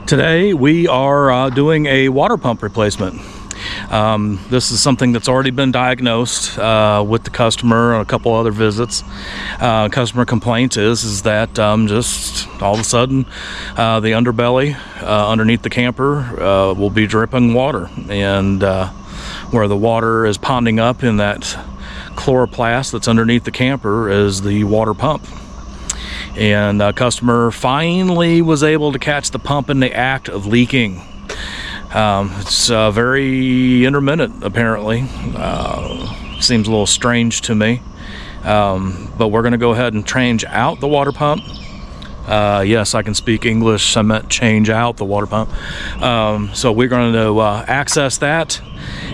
Today we are doing a water pump replacement. This is something that's already been diagnosed with the customer and a couple other visits. Customer complaint is that just all of a sudden the underbelly underneath the camper will be dripping water, and where the water is ponding up in that chloroplast that's underneath the camper is the water pump. And customer finally was able to catch the pump in the act of leaking. It's very intermittent, apparently. Seems a little strange to me. But we're going to go ahead and change out the water pump. Yes, I can speak English. I meant change out the water pump. So we're going to access that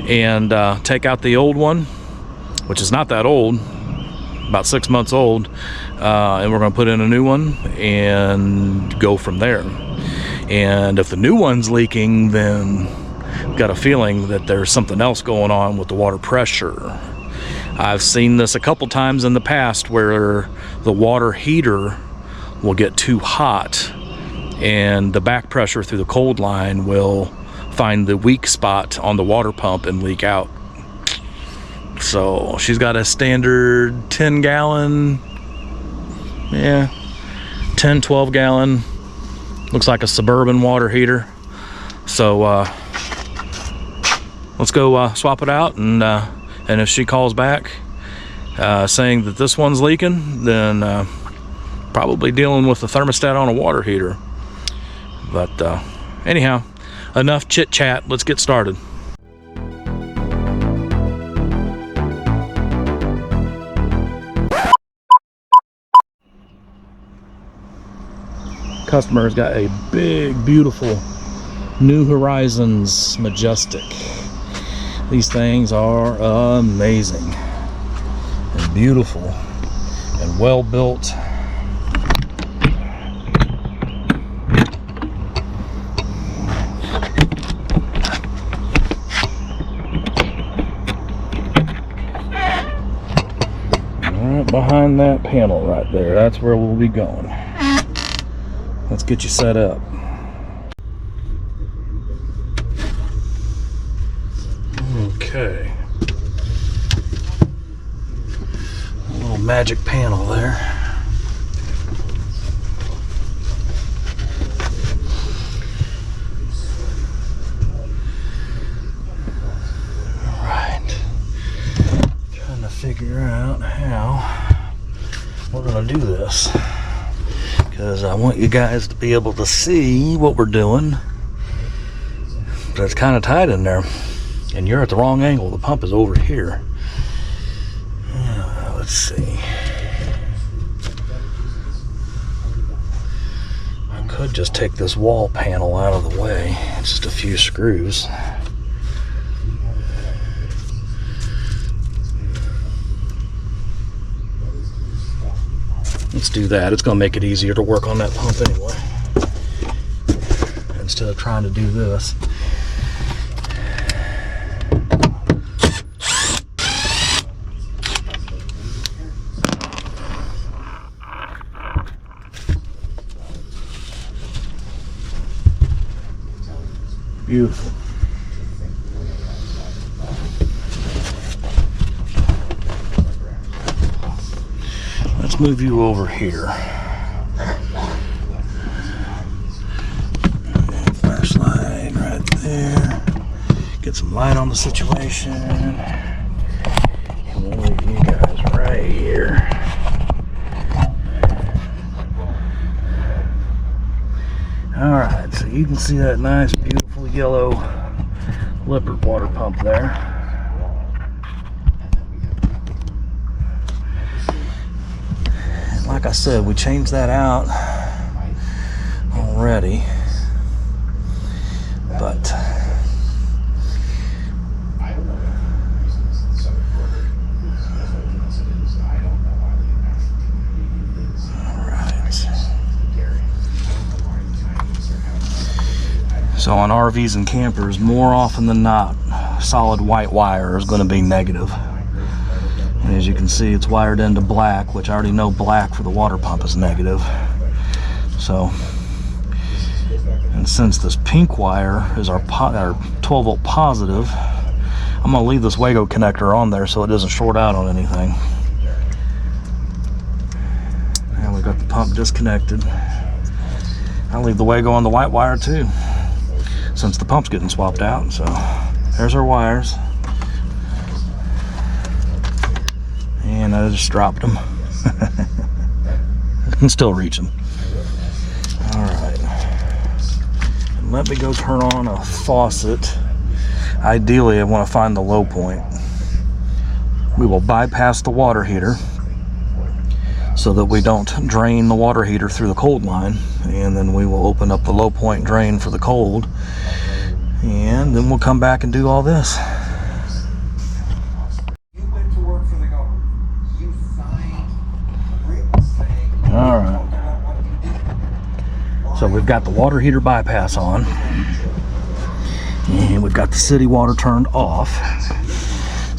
and take out the old one, which is not that old, about 6 months old, and we're going to put in a new one and go from there. And if the new one's leaking, then I've got a feeling that there's something else going on with the water pressure. I've seen this a couple times in the past where the water heater will get too hot and the back pressure through the cold line will find the weak spot on the water pump and leak out. So she's got a standard 10-gallon, 12 gallon, looks like a Suburban water heater. So let's go swap it out, and if she calls back saying that this one's leaking, then probably dealing with the thermostat on a water heater. But anyhow, enough chit chat, let's get started. Customer's got a big, beautiful New Horizons Majestic. These things are amazing and beautiful and well built. Right behind that panel right there, that's where we'll be going. Let's get you set up. Okay. A little magic panel there. All right. Trying to figure out how we're going to do this, because I want you guys to be able to see what we're doing. But it's kind of tight in there, and you're at the wrong angle. The pump is over here. Let's see. I could just take this wall panel out of the way. It's just a few screws. Let's do that. It's going to make it easier to work on that pump anyway, instead of trying to do this. Beautiful. Let's move you over here. Flashlight right there. Get some light on the situation. And we'll leave you guys right here. Alright, so you can see that nice, beautiful yellow Lippert water pump there. Like I said, we changed that out already, but alright. So on RVs and campers, more often than not, solid white wire is going to be negative. And as you can see, it's wired into black, which I already know black for the water pump is negative. So And since this pink wire is our 12 volt positive, I'm gonna leave this Wago connector on there so it doesn't short out on anything. And we've got the pump disconnected. I'll leave the Wago on the white wire too, since the pump's getting swapped out. So there's our wires. And I just dropped them. I can still reach them. All right. And let me go turn on a faucet. Ideally, I want to find the low point. We will bypass the water heater so that we don't drain the water heater through the cold line, and then we will open up the low point drain for the cold, and then we'll come back and do all this. All right. So we've got the water heater bypass on, and we've got the city water turned off,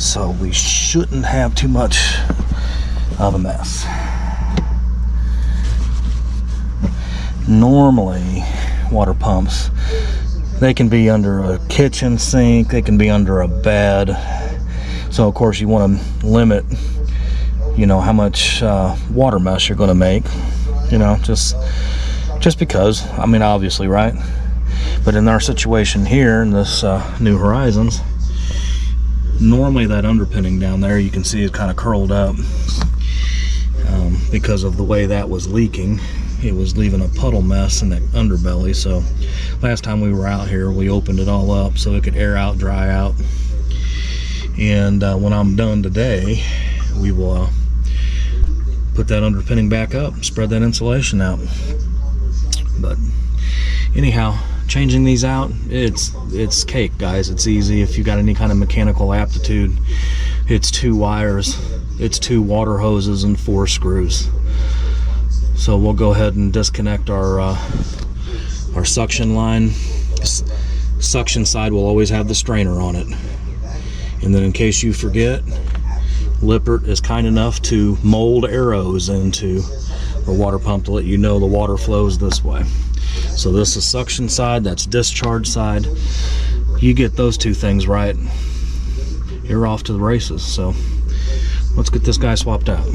so we shouldn't have too much of a mess. Normally, water pumps, they can be under a kitchen sink, they can be under a bed. So of course you want to limit, you know, how much water mess you're going to make, you know, just because, I mean, obviously, right? But in our situation here in this New Horizons, normally that underpinning down there, you can see is kind of curled up because of the way that was leaking. It was leaving a puddle mess in that underbelly. So last time we were out here, we opened it all up so it could air out, dry out. And when I'm done today, we will put that underpinning back up, spread that insulation out. But anyhow, changing these out, it's cake, guys. It's easy. If you got any kind of mechanical aptitude, it's 2 wires, it's 2 water hoses and 4 screws. So we'll go ahead and disconnect our suction line. Suction side will always have the strainer on it. And then in case you forget, Lippert is kind enough to mold arrows into our water pump to let you know the water flows this way. So this is suction side, that's discharge side. You get those 2 things right, you're off to the races. So let's get this guy swapped out.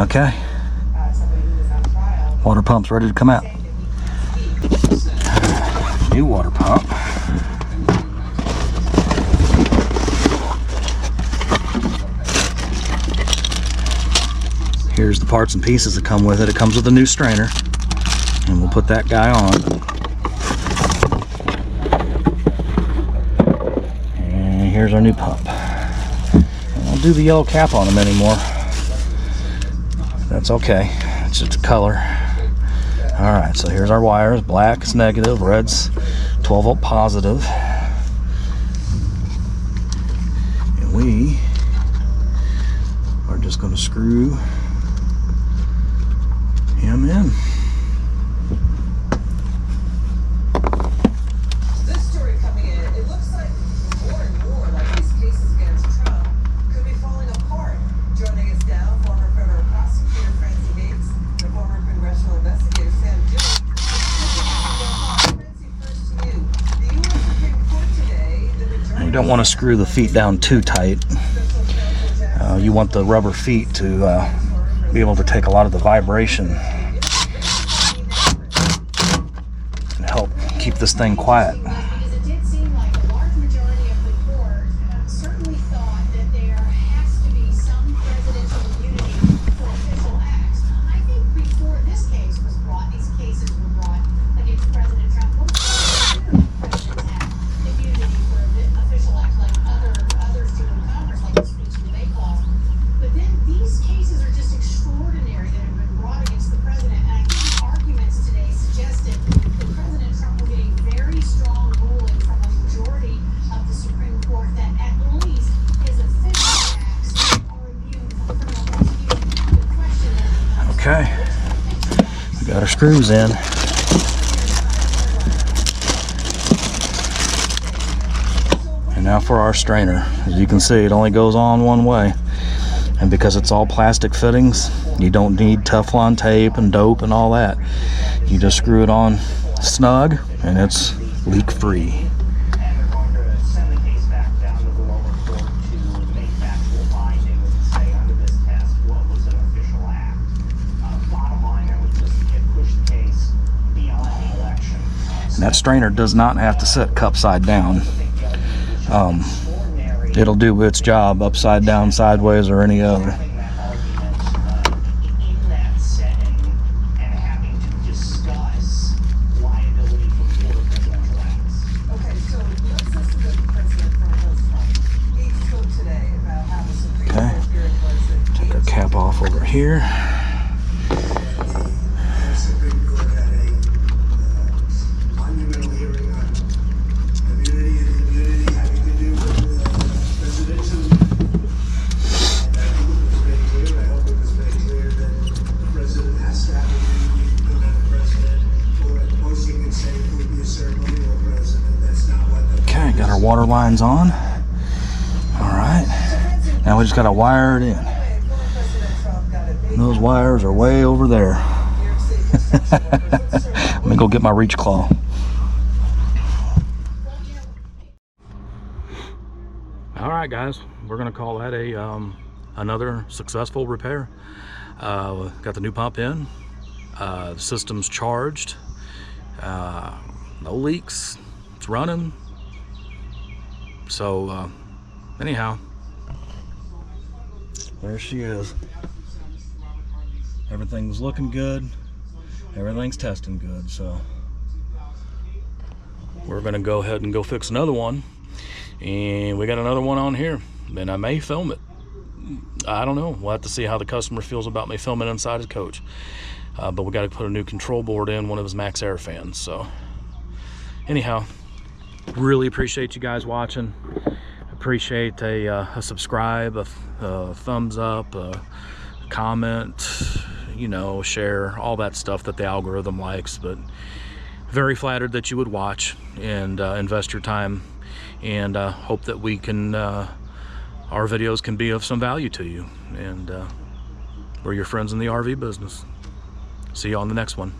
Okay, water pump's ready to come out. New water pump. Here's the parts and pieces that come with it. It comes with a new strainer, and we'll put that guy on. And here's our new pump. I won't do the yellow cap on them anymore. That's okay, it's just a color. All right, so here's our wires. Black is negative, red's 12 volt positive. And we are just going to screw him in. You don't want to screw the feet down too tight. You want the rubber feet to be able to take a lot of the vibration and help keep this thing quiet. Okay, we got our screws in. And now for our strainer. As you can see, it only goes on one way. And because it's all plastic fittings, you don't need Teflon tape and dope and all that. You just screw it on snug and it's leak free. And that strainer does not have to sit cup side down. It'll do its job upside down, sideways, or any other. Okay, take our cap off over here. Okay, got our water lines on. All right, now we just got to wire it in. And those wires are way over there. Let me go get my reach claw. All right, guys, we're gonna call that a another successful repair. Got the new pump in. The system's charged. No leaks. It's running. So anyhow, there she is. Everything's looking good. Everything's testing good. So we're gonna go ahead and go fix another one. And we got another one on here. And I may film it. I don't know. We'll have to see how the customer feels about me filming inside his coach. But we got to put a new control board in one of his Max Air fans. So anyhow, really appreciate you guys watching. Appreciate a subscribe, a thumbs up, a comment, you know, share, all that stuff that the algorithm likes. But very flattered that you would watch and invest your time, and hope that we can our videos can be of some value to you, and we're your friends in the RV business. See you on the next one.